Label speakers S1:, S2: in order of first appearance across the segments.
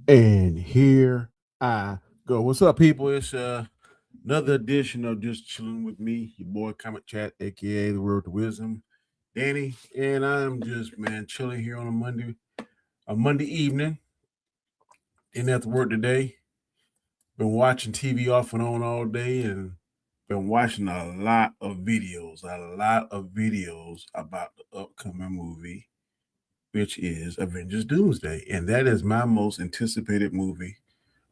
S1: And here I go. What's up, people? It's another edition of Just Chilling with me, your boy Comic Chat, aka the Word to Wisdom, Danny. And I'm just chilling here on a Monday evening. Didn't have to work today. Been watching TV off and on all day and been watching a lot of videos about the upcoming movie, which is Avengers Doomsday. And that is my most anticipated movie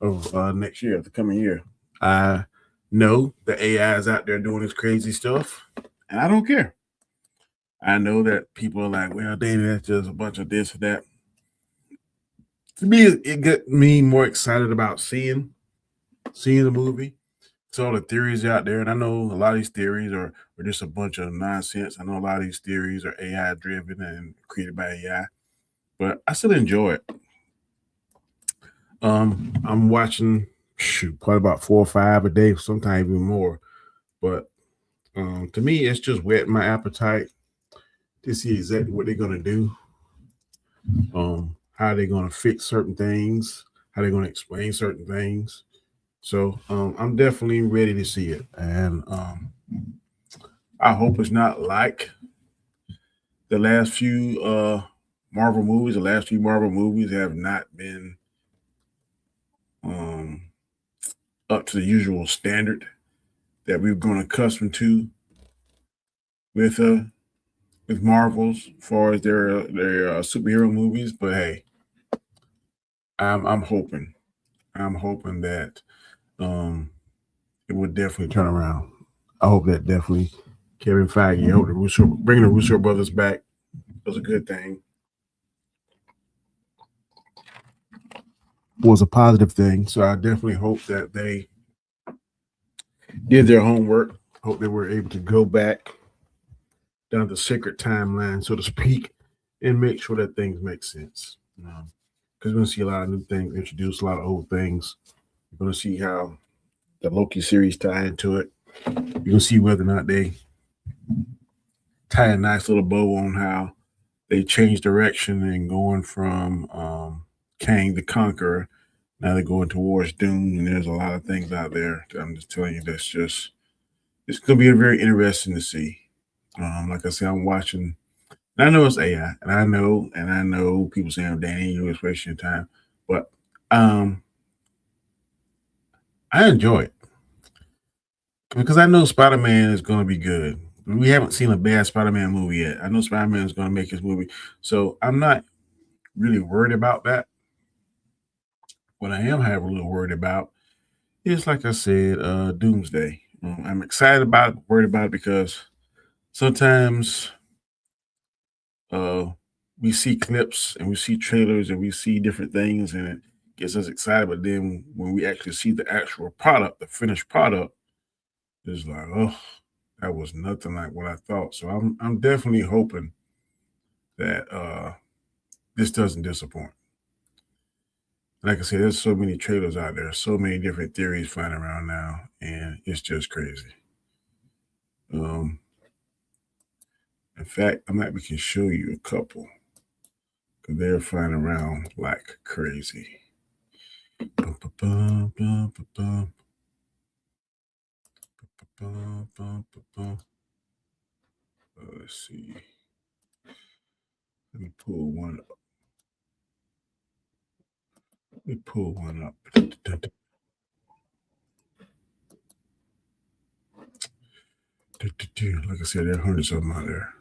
S1: of next year, the coming year. I know the AI is out there doing this crazy stuff, and I don't care. I know that people are like, well, David, that's just a bunch of this or that. To me, it got me more excited about seeing the movie. So all the theories out there, and I know a lot of these theories are just a bunch of nonsense. I know a lot of these theories are AI driven and created by AI, but I still enjoy it. I'm watching probably about 4 or 5 a day, sometimes even more. But to me, it's just whetting my appetite to see exactly what they're gonna do, how they're gonna fix certain things, how they're gonna explain certain things. So I'm definitely ready to see it, and I hope it's not like the last few Marvel movies. The last few Marvel movies have not been um, up to the usual standard that we've grown accustomed to with uh, with Marvels, as far as their superhero movies. But hey, I'm hoping that um, it would definitely turn around. I hope that definitely Kevin Feige, I hope bringing the Russo brothers back was a good thing. Was a positive thing. So I definitely hope that they did their homework. Hope they were able to go back down the sacred timeline, so to speak, and make sure that things make sense. Because we're going to see a lot of new things introduced, a lot of old things. We're going to see how the Loki series tie into it. You're going to see whether or not they tie a nice little bow on how they changed direction and going from Kang the Conqueror. Now they're going towards Doom, and there's a lot of things out there. I'm just telling you, it's going to be very interesting to see. Like I said, I'm watching. And I know it's AI, and I know people saying, "Danny, you're just wasting your time," but um, I enjoy it because I know Spider Man is going to be good. We haven't seen a bad Spider Man movie yet. I know Spider Man is going to make his movie, so I'm not really worried about that. What I am having a little worried about is, like I said, Doomsday. I'm excited about it, worried about it because sometimes uh, we see clips and we see trailers and we see different things and it gets us excited. But then when we actually see the actual product, the finished product, it's like, oh, that was nothing like what I thought. So I'm definitely hoping that this doesn't disappoint. Like I said, there's so many trailers out there, so many different theories flying around now, and it's just crazy. Um, in fact, I might we can show you a couple because they're flying around like crazy. Bum, ba, bum, bum, ba, bum, bum, bum, ba, bum. Let's see. Let me pull one up. Let me pull one up. Like I said, there are hundreds of them out there.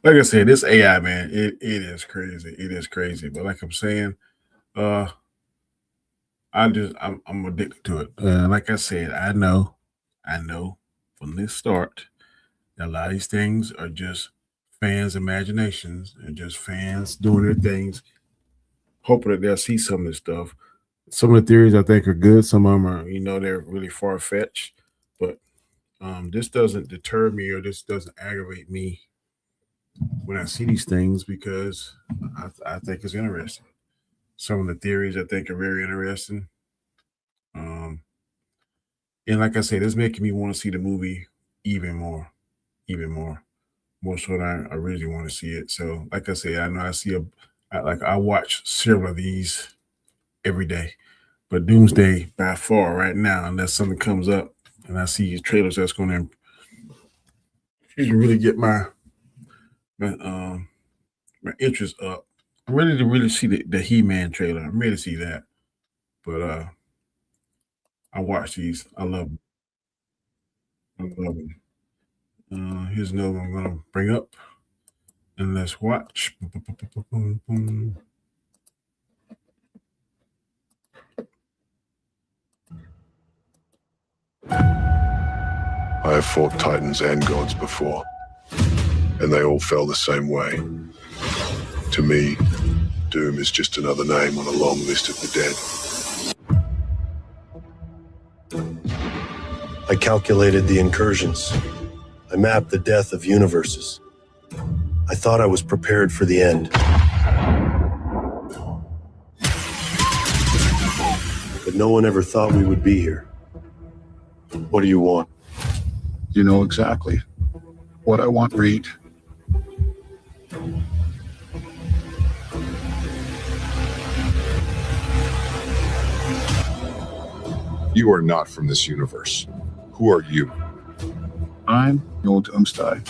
S1: Like I said, this AI man, it is crazy. It is crazy. But like I'm saying, uh, I'm addicted to it. Like I said, I know from the start that a lot of these things are just fans' imaginations and just fans doing their things, hoping that they'll see some of this stuff. Some of the theories I think are good. Some of them are, they're really far fetched. But this doesn't deter me or this doesn't aggravate me when I see these things because I think it's interesting. Some of the theories I think are very interesting. Um, and like I said, it's making me want to see the movie even more, even more so than I really want to see it. So, like I said, I know I watch several of these every day, but Doomsday by far right now, unless something comes up and I see trailers that's going to really get my my interest up. I'm ready to really see the He-Man trailer. I'm ready to see that. But I watch these. I love them. I love them. Here's another one I'm gonna bring up and let's watch.
S2: I have fought titans and gods before, and they all fell the same way. To me, Doom is just another name on a long list of the
S3: dead. I calculated the incursions. I mapped the death of universes. I thought I was prepared for the end. But no one ever thought we would be here. What do you want?
S2: You know exactly what I want, Reed. You are not from this universe. Who are you? I'm Noel Doomsday.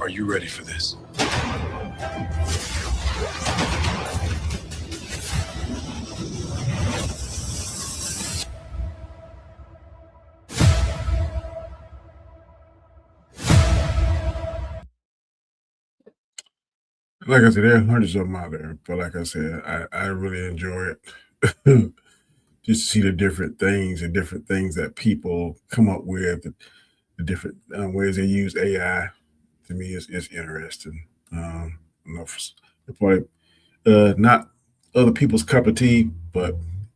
S3: Are you ready for this?
S1: Like I said, there are hundreds of them out there, but like I said, I really enjoy it. Just to see the different things and different things that people come up with, the different ways they use AI. To me, is interesting. Probably not other people's cup of tea, but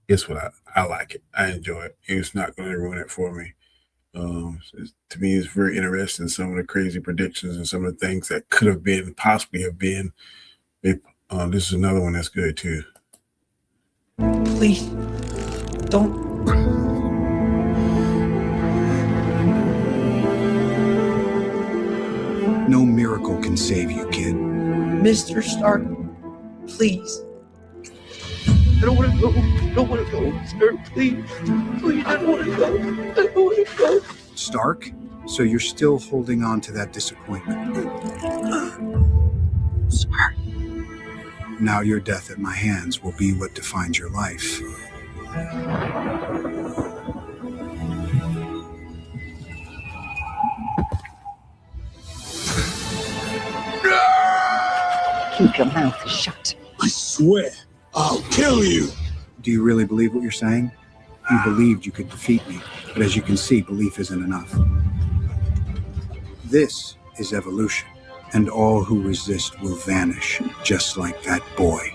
S1: guess what? I like it. I enjoy it. It's not going to ruin it for me. To me, it's very interesting. Some of the crazy predictions and some of the things that could have been, possibly have been. This is another one that's good too.
S4: Please, don't.
S5: No miracle can save you, kid.
S4: Mr. Stark, please. I don't want to go. I don't want to go, sir. Please. Please, I don't want to go. I don't want to go.
S5: Stark? So you're still holding on to that disappointment?
S4: Sir.
S5: Now your death at my hands will be what defines your life.
S4: Keep your mouth shut.
S2: I swear, I'll kill you.
S5: Do you really believe what you're saying? You believed you could defeat me, but as you can see, belief isn't enough. This is evolution, and all who resist will vanish, just like that boy.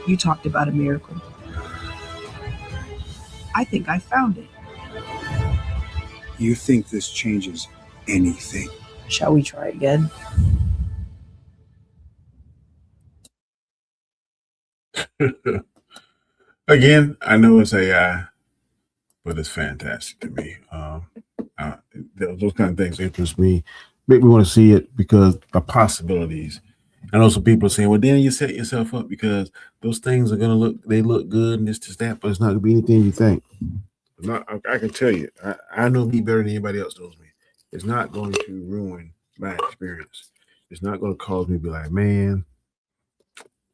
S4: You talked about a miracle. I think I found it.
S5: You think this changes anything?
S4: Shall we try again?
S1: Again, I know it's AI, but it's fantastic to me. Those kind of things interest me, make me want to see it because the possibilities. I know some people are saying, well, then you set yourself up because those things are going to look good and this, that, but it's not going to be anything you think. I can tell you, I know me better than anybody else knows me. It's not going to ruin my experience. It's not going to cause me to be like, man,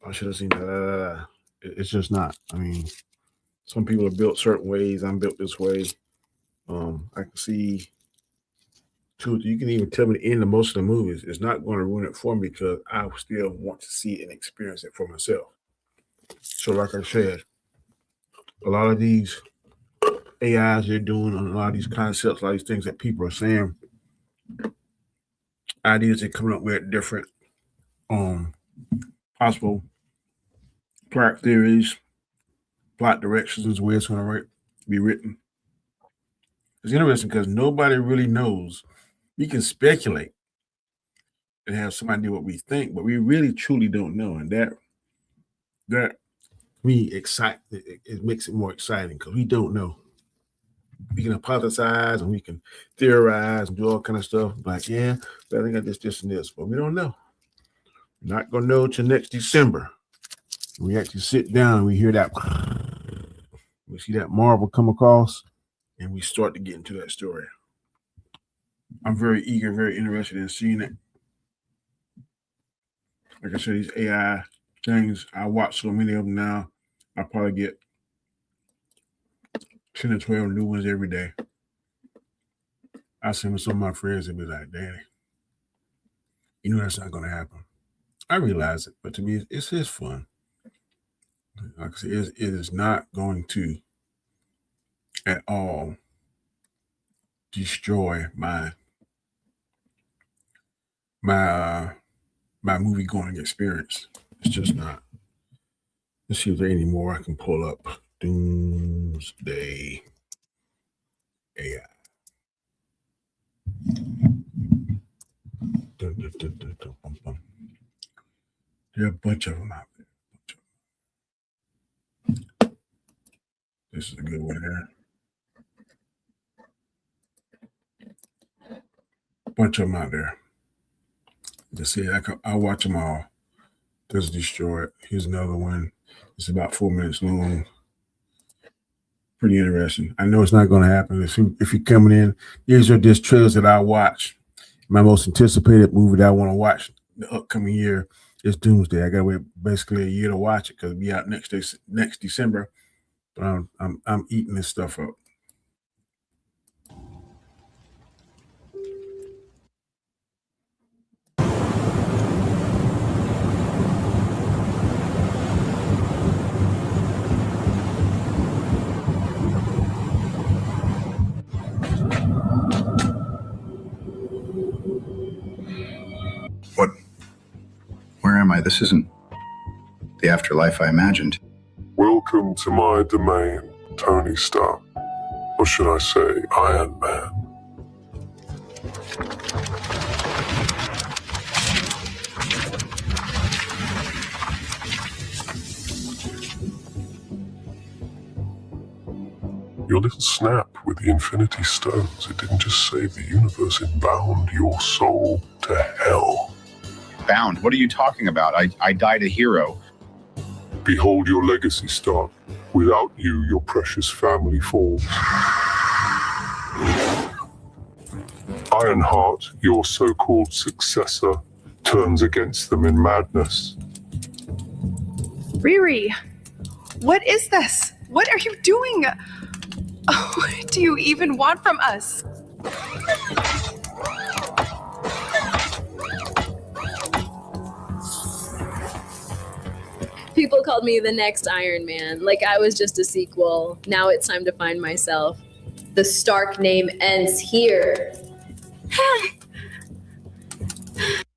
S1: I should have seen that. It's just not. I mean, some people are built certain ways. I'm built this way. I can see truth. You can even tell me the end of most of the movies. It's not going to ruin it for me because I still want to see it and experience it for myself. So, like I said, a lot of these AIs they're doing, and a lot of these concepts, a lot of these things that people are saying, ideas they're coming up with, different possible plot theories, plot directions is where it's going to be written. It's interesting because nobody really knows. We can speculate and have some idea what we think, but we really truly don't know. And that me excite it makes it more exciting because we don't know. We can hypothesize and we can theorize and do all kind of stuff. Like, yeah, but I think I this, and this, but we don't know. We're not gonna know till next December. We actually sit down and we hear that, we see that marble come across, and we start to get into that story. I'm very eager, very interested in seeing it. Like I said, these AI things, I watch so many of them now. I probably get 10 or 12 new ones every day. I send with some of my friends and be like, Danny, you know that's not going to happen. I realize it, but to me, it's just fun. Like I said, it is not going to at all destroy my movie going experience. It's just not. Let's see if there are any more I can pull up. Doomsday AI. There are a bunch of them out there. This is a good one there. Bunch of them out there. Just see, I'll watch them all. Just destroy it. Here's another one. It's about 4 minutes long. Pretty interesting. I know it's not going to happen. If you're coming in, these are just trailers that I watch. My most anticipated movie that I want to watch the upcoming year is Doomsday. I got to wait basically a year to watch it because it'll be out next December. But I'm eating this stuff up.
S6: What? Where am I? This isn't the afterlife I imagined.
S2: Welcome to my domain, Tony Stark. Or should I say, Iron Man? Your little snap with the Infinity Stones, it didn't just save the universe, it bound your soul to hell.
S6: Bound? What are you talking about? I died a hero.
S2: Behold your legacy, Stark. Without you, your precious family falls. Ironheart, your so-called successor, turns against them in madness.
S7: Riri, what is this? What are you doing? What do you even want from us?
S8: People called me the next Iron Man, like I was just a sequel. Now it's time to find myself. The Stark name ends here.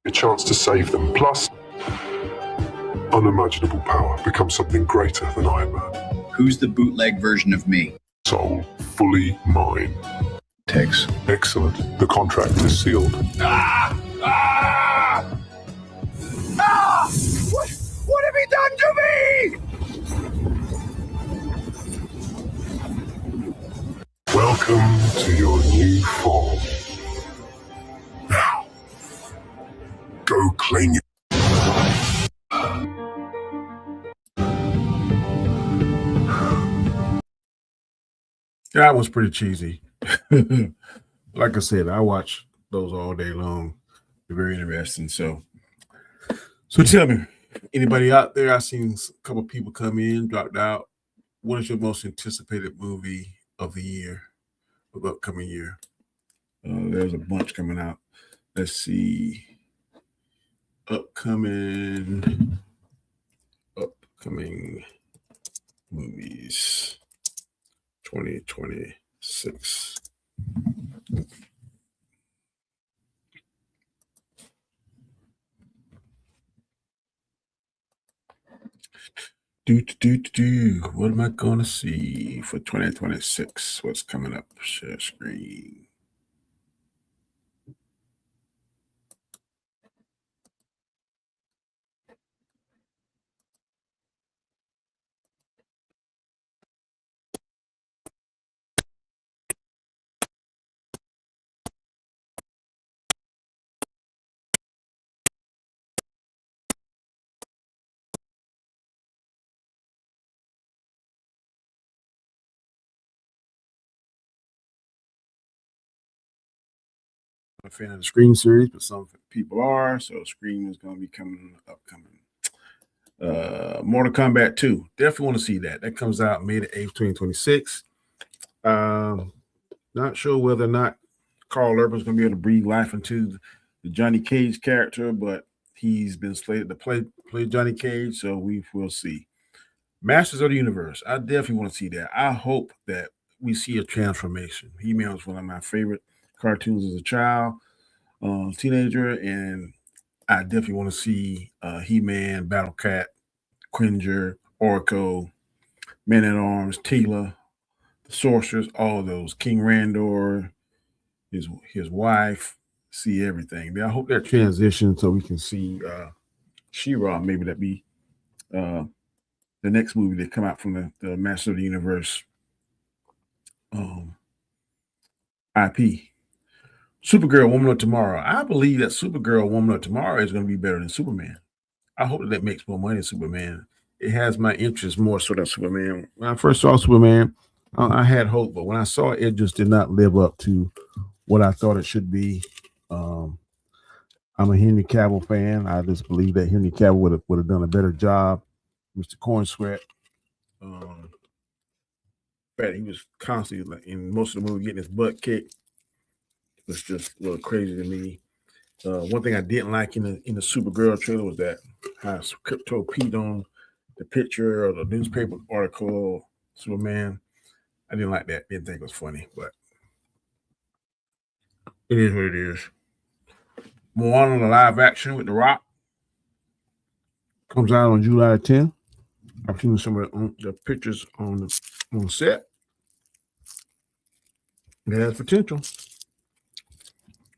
S2: A chance to save them, plus unimaginable power, becomes something greater than Iron Man.
S6: Who's the bootleg version of me?
S2: Soul, fully mine.
S6: Tex.
S2: Excellent. The contract is sealed.
S4: What have you done to me?
S2: Welcome to your new form. Now, go claim your...
S1: That was pretty cheesy. Like I said, I watch those all day long. They're very interesting. So tell me, Anybody out there? I've seen a couple people come in, dropped out. What is your most anticipated movie of the year, of the upcoming year? There's a bunch coming out. Let's see. Upcoming movies 2026. What am I gonna see for 2026? What's coming up? Share screen. A fan of the Scream series, but some people are. So Scream is going to be upcoming. Mortal Kombat 2. Definitely want to see that. That comes out May the 8th, 2026. Not sure whether or not Carl Urban's going to be able to breathe life into the Johnny Cage character, but he's been slated to play Johnny Cage, so we will see. Masters of the Universe. I definitely want to see that. I hope that we see a transformation. He-Man was one of my favorite cartoons as a child, teenager, and I definitely want to see He-Man, Battle Cat, Cringer, Oracle, Man at Arms, Tila, the Sorcerers, all of those, King Randor, his wife, see everything. I hope that transition so we can see She-Ra. Maybe that be the next movie that come out from the Master of the Universe IP. Supergirl, Woman of Tomorrow. I believe that Supergirl, Woman of Tomorrow is going to be better than Superman. I hope that makes more money than Superman. It has my interest more so than Superman. When I first saw Superman, I had hope, but when I saw it, it just did not live up to what I thought it should be. I'm a Henry Cavill fan. I just believe that Henry Cavill would have done a better job. Mr. Corn Sweat. But he was constantly in most of the movie getting his butt kicked. It was just a little crazy to me. One thing I didn't like in the Supergirl trailer was that how Crypto peed on the picture or the newspaper article Superman. I didn't like that. Didn't think it was funny, but it is what it is. Moana the live action with The Rock comes out on July 10th. I've seen some of the pictures on set. It has potential.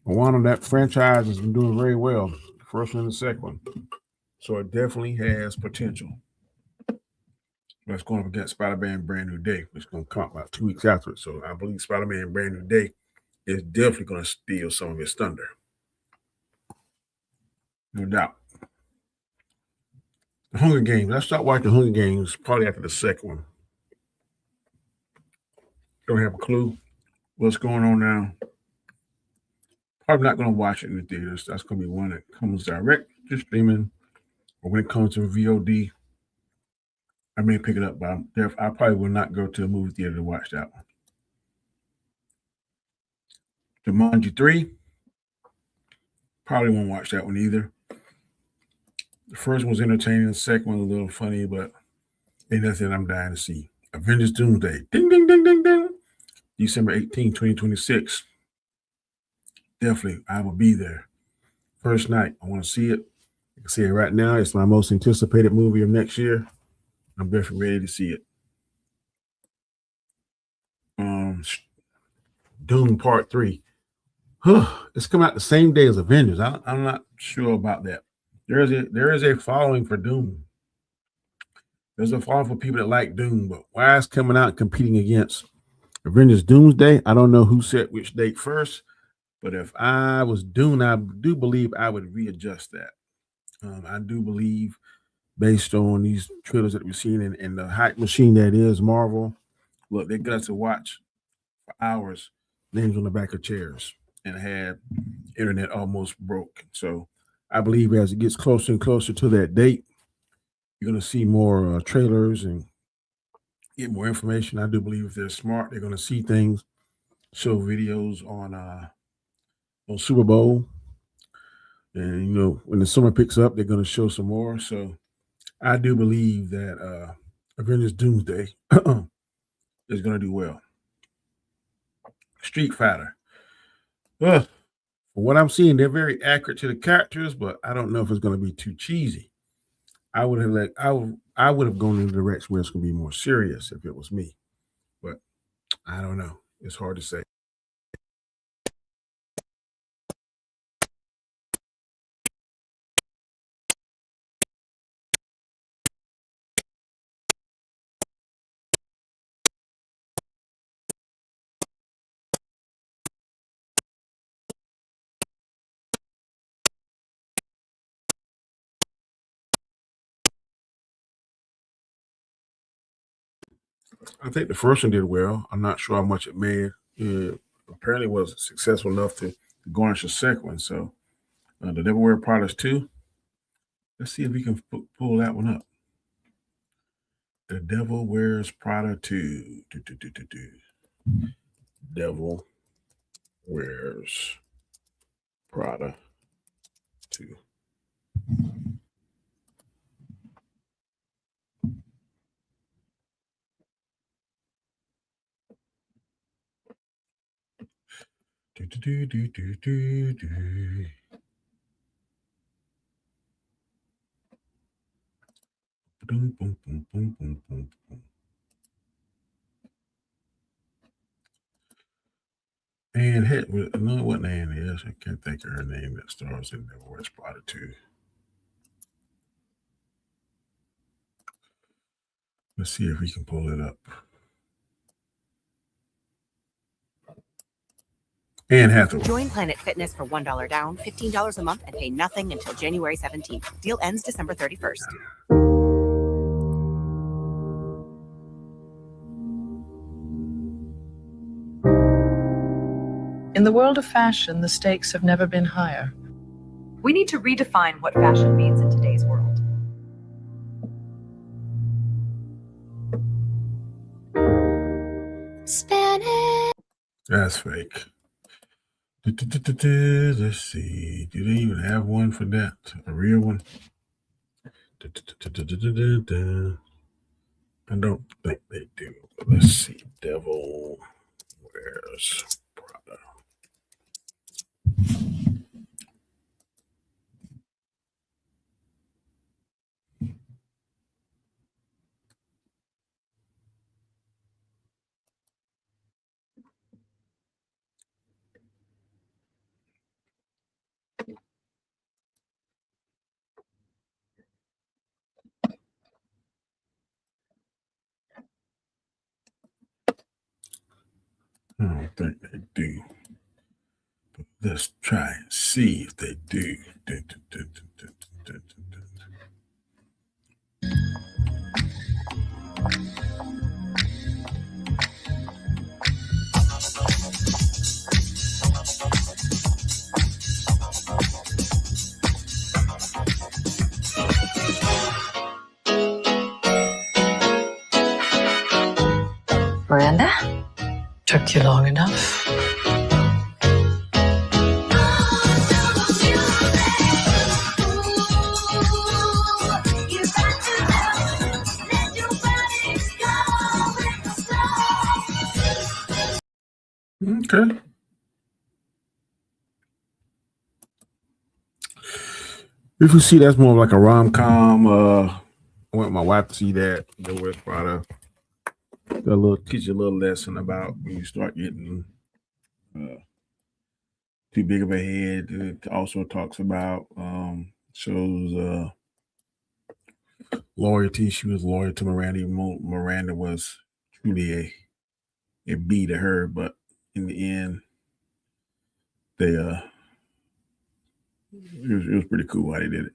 S1: Moana, that franchise has been doing very well. The first one and the second one. So it definitely has potential. That's going up against Spider-Man Brand New Day, which is going to come about 2 weeks after it. So I believe Spider-Man Brand New Day is definitely going to steal some of his thunder. No doubt. The Hunger Games. I stopped watching Hunger Games probably after the second one. Don't have a clue what's going on now. Probably not going to watch it in the theaters. That's going to be one that comes direct to streaming, or when it comes to VOD, I may pick it up, but I probably will not go to the movie theater to watch that one. Jumanji 3, probably won't watch that one either. The first one was entertaining, the second one was a little funny, but ain't nothing I'm dying to see. Avengers Doomsday, ding, ding, ding, ding, ding. December 18, 2026. Definitely, I will be there. First night, I want to see it. I can see it right now. It's my most anticipated movie of next year. I'm definitely ready to see it. Doom Part 3. It's coming out the same day as Avengers. I'm not sure about that. There is a following for Doom. There's a following for people that like Doom, but why it's coming out competing against Avengers Doomsday? I don't know who set which date first, but if I was Doom, I do believe I would readjust that. I do believe, based on these trailers that we've seen and the hype machine that is Marvel, look, they got us to watch for hours, names on the back of chairs, and had internet almost broke. So I believe as it gets closer and closer to that date, you're going to see more trailers and get more information. I do believe if they're smart, they're going to see things, show videos on Super Bowl. And, you know, when the summer picks up, they're going to show some more. So I do believe that Avengers Doomsday is going to do well. Street Fighter. Ugh. For what I'm seeing, they're very accurate to the characters, but I don't know if it's going to be too cheesy. I would have gone in the direction where it's going to be more serious if it was me. But I don't know. It's hard to say. I think the first one did well. I'm not sure how much it made. It apparently was successful enough to garnish a second one. So the Devil Wears Prada 2. Let's see if we can pull that one up. The Devil Wears Prada 2. Devil Wears Prada 2. Boom, boom, boom, boom, boom, boom, boom. And heck, I know what Anne is. I can't think of her name that stars in Devil Wears Prada 2. Let's see if we can pull it up. Anne Hathaway.
S9: Join Planet Fitness for $1 down, $15 a month, and pay nothing until January 17th. Deal ends December 31st.
S4: In the world of fashion, the stakes have never been higher.
S10: We need to redefine what fashion means in today's world.
S8: Spanish.
S1: That's fake. Let's see. Do they even have one for that? A real one? I don't think they do. But let's see. Devil Wears Prada. I don't think they do. But let's try and see if they do.
S10: Miranda? Took you long enough.
S1: Okay. If you see, that's more like a rom-com. I want my wife to see that. Devil Wears Prada. Teach you a little lesson about when you start getting too big of a head. It also talks about shows loyalty. She was loyal to Miranda, even though Miranda was truly a B to her, but in the end, they it was pretty cool how they did it.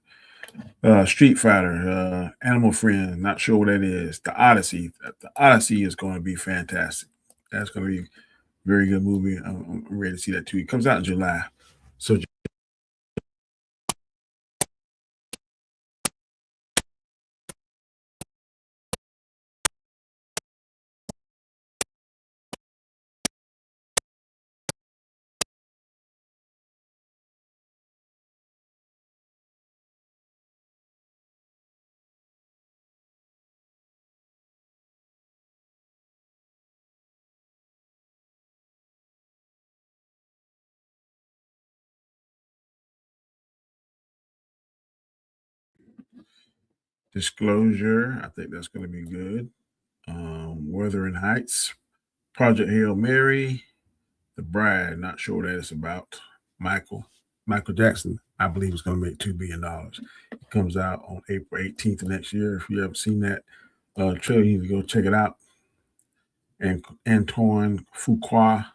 S1: Street Fighter, Animal Friend, not sure what that is. The Odyssey. The Odyssey is going to be fantastic. That's going to be a very good movie. I'm ready to see that too. It comes out in July. So Disclosure, I think that's going to be good. Wuthering Heights, Project Hail Mary, The Bride, not sure what that is about. Michael Jackson, I believe, is going to make $2 billion. It comes out on April 18th of next year. If you haven't seen that trailer, you need to go check it out. And Antoine Fuqua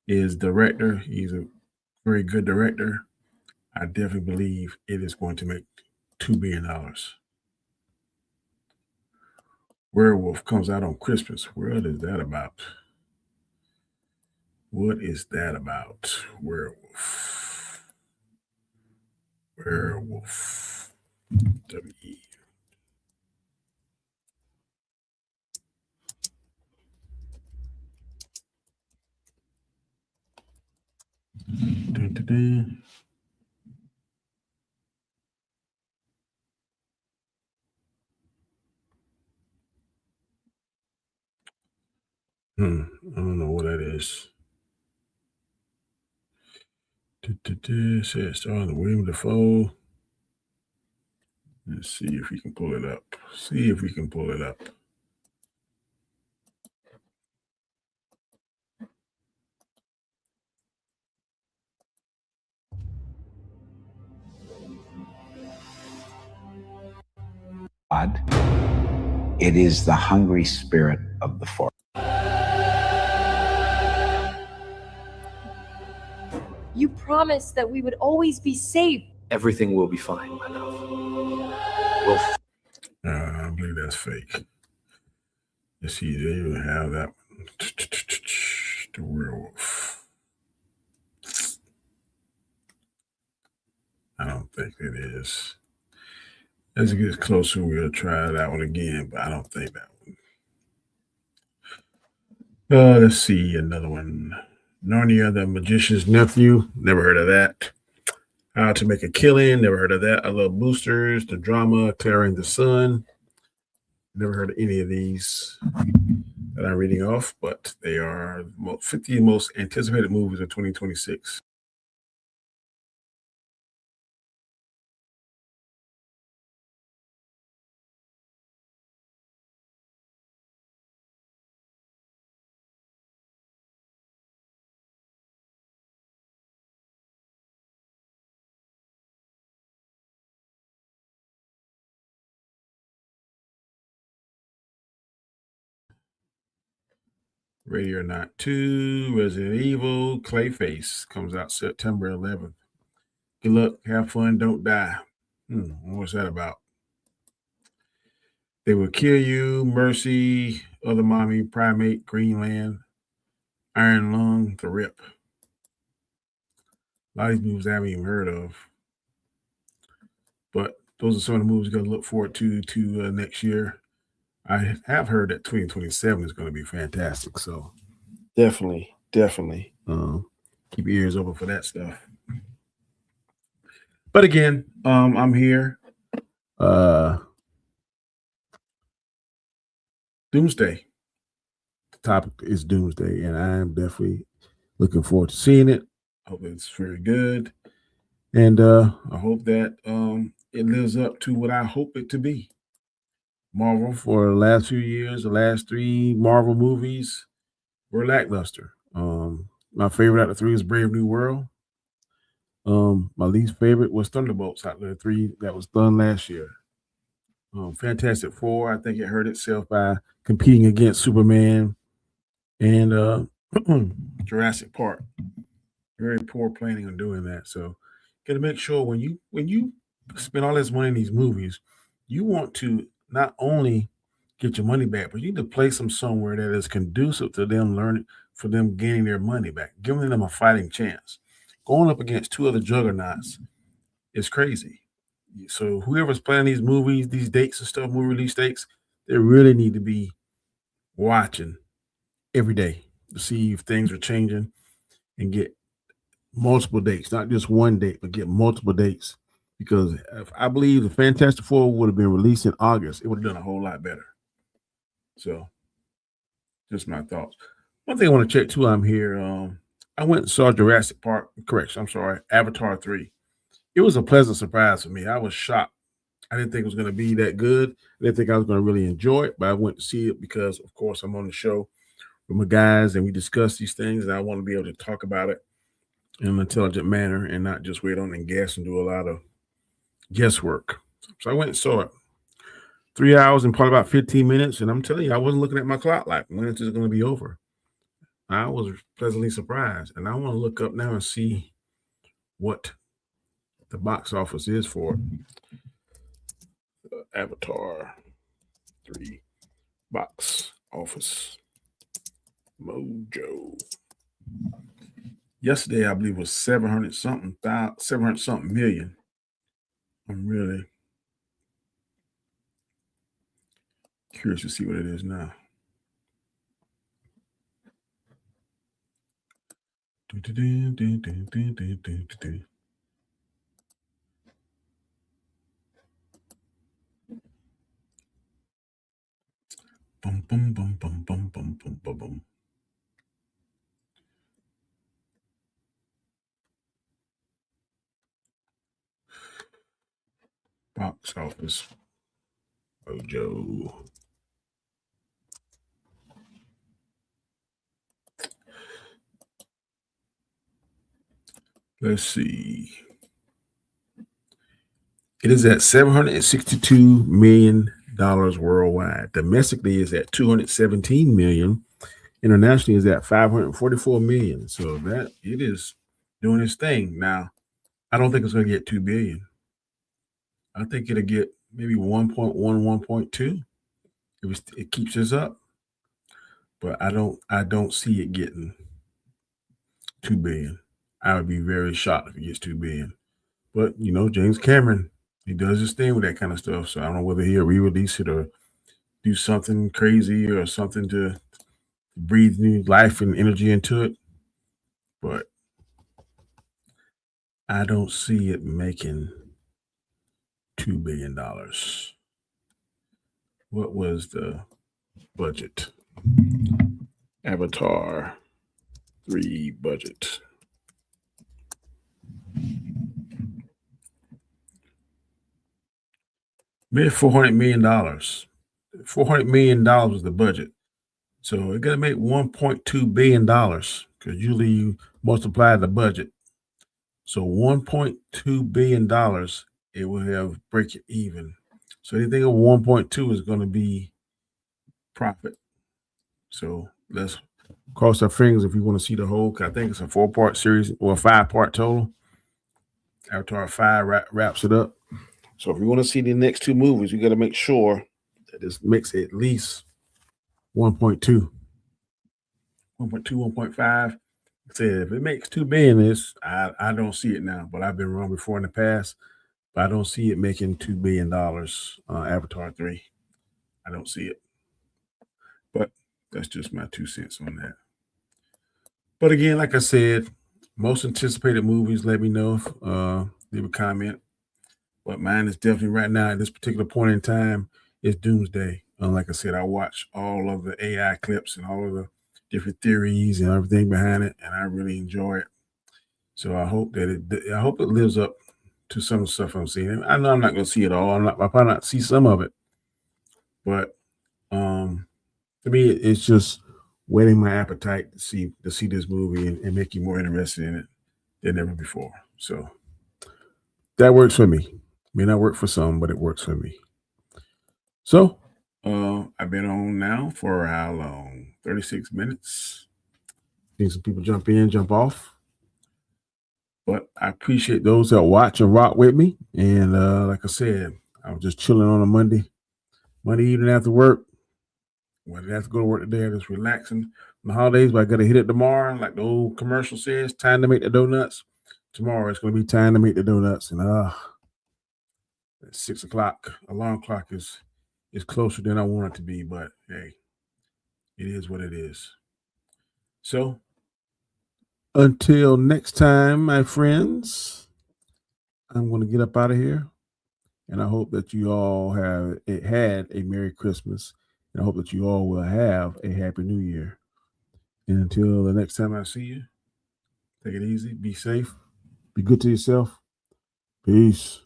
S1: is director. He's a very good director. I definitely believe it is going to make $2 billion. Werewolf comes out on Christmas. What is that about? What is that about? Werewolf. W-E. Dun, dun, dun. I don't know what that is. Says starring William Dafoe. Let's see if we can pull it up.
S11: God. It is the hungry spirit of the forest.
S10: You promised that we would always be safe.
S4: Everything will be fine, my love.
S1: I believe that's fake. Let's see, they even have that one. The werewolf. I don't think it is. As it gets closer, we'll try that one again, but I don't think that one. Let's see, another one. Narnia, the Magician's Nephew. Never heard of that. How to Make a Killing. Never heard of that. I Love Boosters. The Drama, Clearing the Sun. Never heard of any of these that I'm reading off, but they are 50 most anticipated movies of 2026. Ready or Not 2, Resident Evil, Clayface comes out September 11th. Good luck, have fun, don't die. What's that about? They Will Kill You, Mercy, Other Mommy, Primate, Greenland, Iron Lung, The Rip. A lot of these movies I haven't even heard of. But those are some of the movies we're going to look forward to next year. I have heard that 2027 is going to be fantastic. So definitely keep your ears open for that stuff. But again, I'm here. Doomsday. The topic is Doomsday, and I am definitely looking forward to seeing it. I hope it's very good. And I hope that it lives up to what I hope it to be. Marvel, for the last few years, the last 3 Marvel movies were lackluster. My favorite out of the 3 is Brave New World. My least favorite was Thunderbolts out of the 3 that was done last year. Fantastic Four, I think it hurt itself by competing against Superman and Jurassic Park. Very poor planning on doing that. So got to make sure when you spend all this money in these movies, you want to not only get your money back, but you need to place them somewhere that is conducive to them learning, for them gaining their money back, giving them a fighting chance. Going up against 2 other juggernauts is crazy. So whoever's planning these movies, these dates and stuff, movie release dates, they really need to be watching every day to see if things are changing and get multiple dates, not just one date, but get multiple dates. Because if I believe the Fantastic Four would have been released in August, it would have done a whole lot better. So, just my thoughts. One thing I want to check too, I'm here. I went and saw Jurassic Park. Avatar 3. It was a pleasant surprise for me. I was shocked I didn't think it was going to be that good. I didn't think I was going to really enjoy it, but I went to see it because, of course, I'm on the show with my guys and we discuss these things, and I want to be able to talk about it in an intelligent manner and not just wait on and guess and do a lot of guesswork. So I went and saw it. 3 hours and probably about 15 minutes, and I'm telling you, I wasn't looking at my clock like, when is this going to be over? I was pleasantly surprised, and I want to look up now and see what the box office is for Avatar 3 box office mojo. Yesterday, I believe, was 700 something million. I'm really curious to see what it is now. Bum, bum, bum, bum, bum, bum, bum, bum, bum. Box office mojo. Let's see. It is at $762 million worldwide. Domestically is at $217 million. Internationally is at $544 million. So that it is doing its thing. Now, I don't think it's going to get $2 billion. I think it'll get maybe 1.1, 1.2 if it keeps this up. But I don't see it getting $2 billion. I would be very shocked if it gets $2 billion. But you know, James Cameron, he does his thing with that kind of stuff. So I don't know whether he'll re-release it or do something crazy or something to breathe new life and energy into it. But I don't see it making $2 billion. What was the budget? Avatar 3 budget. Made $400 million. $400 million was the budget. So it's going to make $1.2 billion because usually you multiply the budget. So $1.2 billion, it will have break it even. So anything over 1.2 is going to be profit. So let's cross our fingers if you want to see the whole. I think it's a 4-part series or a 5-part total. Avatar 5 wraps it up. So if you want to see the next 2 movies, you got to make sure that this makes at least 1.2, 1.2, 1.5. Said if it makes $2 billion, I don't see it now, but I've been wrong before in the past. But I don't see it making $2 billion. Avatar 3, I don't see it. But that's just my 2 cents on that. But again, like I said, most anticipated movies. Let me know. Leave a comment. But mine is definitely right now at this particular point in time is Doomsday. Like I said, I watch all of the AI clips and all of the different theories and everything behind it, and I really enjoy it. So I hope that it lives up to some of the stuff I'm seeing. I know I'm not going to see it all. I'll probably not see some of it, but to me, it's just whetting my appetite to see this movie and make you more interested in it than ever before. So that works for me. May not work for some, but it works for me. So I've been on now for how long? 36 minutes. Seen some people jump in, jump off. But I appreciate those that watch and rock with me. And like I said, I was just chilling on a Monday evening after work. Well, I didn't have to go to work today. I'm just relaxing on the holidays, but I got to hit it tomorrow. Like the old commercial says, time to make the donuts. Tomorrow it's going to be time to make the donuts. And at 6 o'clock, alarm clock is closer than I want it to be. But hey, it is what it is. So until next time, my friends, I'm going to get up out of here. And I hope that you all had a Merry Christmas. And I hope that you all will have a Happy New Year. And until the next time I see you, take it easy, be safe, be good to yourself. Peace.